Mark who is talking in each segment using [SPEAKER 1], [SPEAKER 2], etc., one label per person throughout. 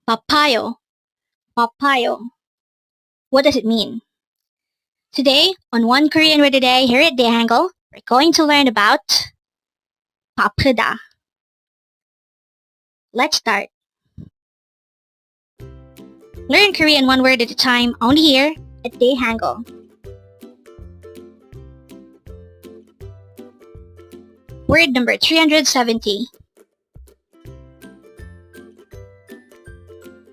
[SPEAKER 1] Bappayo. Bappayo. What does it mean? Today, on One Korean Word a Day here at Dae-Hangul, we're going to learn about BAPPEUDA. Let's start. Learn Korean one word at a time only here at Dae-Hangul. Word number 370.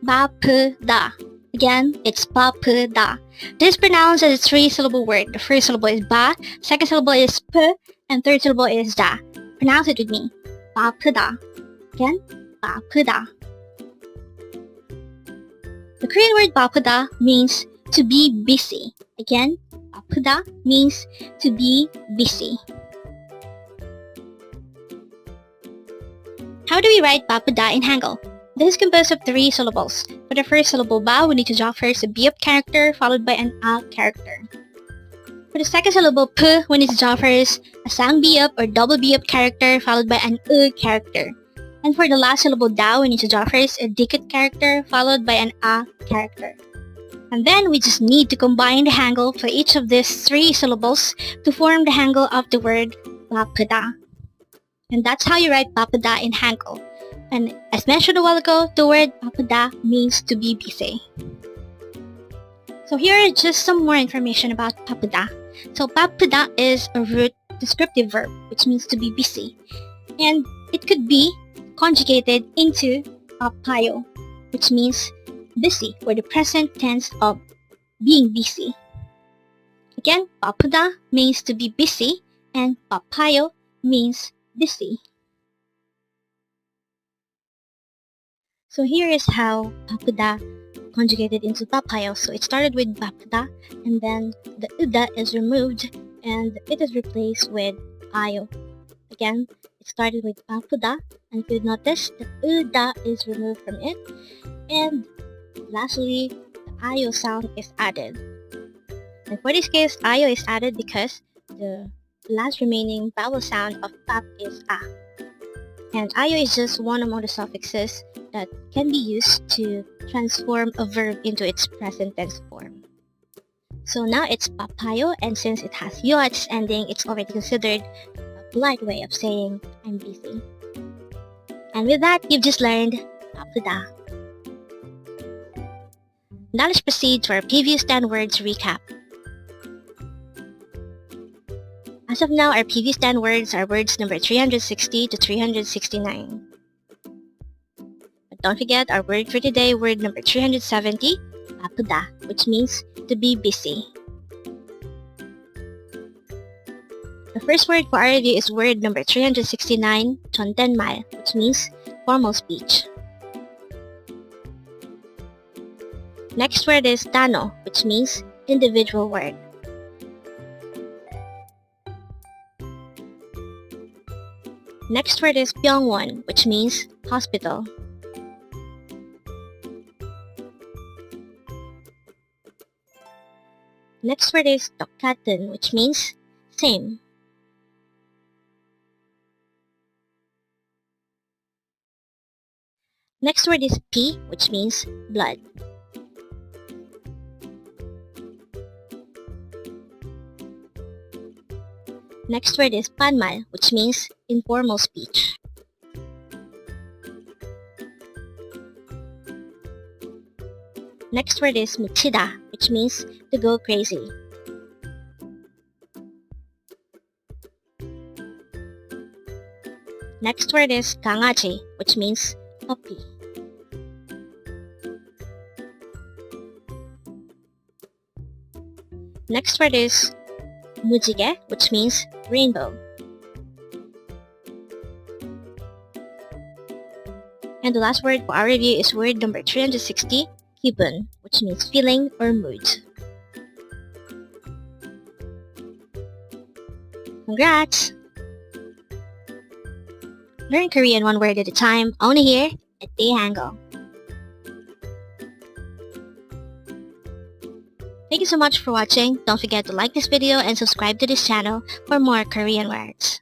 [SPEAKER 1] BAPPEUDA. Again, it's BAPPEUDA. This is pronounced as a three-syllable word. The first syllable is ba, second syllable is p, and third syllable is da. Pronounce it with me. BAPPEUDA. Again, BAPPEUDA. The Korean word BAPPEUDA means to be busy. Again, BAPPEUDA means to be busy. How do we write BAPPEUDA in Hangeul? This is composed of three syllables. For the first syllable ba, we need to draw first a B-up character followed by an a character. For the second syllable p, we need to draw first a sang B-up or double B-up character followed by an character. And for the last syllable da, we need to draw first a dikit character followed by an a character. And then we just need to combine the Hangeul for each of these three syllables to form the Hangeul of the word BAPPEUDA. And that's how you write BAPPEUDA in Hangeul. And as mentioned a while ago, the word BAPPEUDA means to be busy. So here are just some more information about BAPPEUDA. So BAPPEUDA is a root descriptive verb, which means to be busy. And it could be conjugated into bappayo, which means busy, or the present tense of being busy. Again, BAPPEUDA means to be busy, and bappayo means busy. So here is how BAPPEUDA conjugated into bappayo. So it started with BAPPEUDA, and then the uda is removed, and it is replaced with ayo. Again, it started with BAPPEUDA, and if you notice, the uda is removed from it, and lastly, the ayo sound is added. And for this case, ayo is added because the last remaining vowel sound of bap is a. And ayo is just one among the suffixes that can be used to transform a verb into its present tense form. So now it's bappayo, and since it has yo at its ending, it's already considered a polite way of saying I'm busy. And with that, you've just learned BAPPEUDA. Now let's proceed to our previous 10 words recap. As of now, our previous 10 words are words number 360 to 369. But don't forget our word for today, word number 370, BAPPEUDA, which means to be busy. The first word for our review is word number 369, 존댓말, which means formal speech. Next word is 단어, which means individual word. Next word is 병원, which means hospital. Next word is 똑같은, which means same. Next word is 피, which means blood. Next word is 반말, which means informal speech. Next word is 미치다, which means to go crazy. Next word is 강아지, which means puppy. Next word is 무지개, which means rainbow. And the last word for our review is word number 360, 기분, which means feeling or mood. Congrats! Learn Korean one word at a time, only here at Dae-Hangul. Thank you so much for watching. Don't forget to like this video and subscribe to this channel for more Korean words.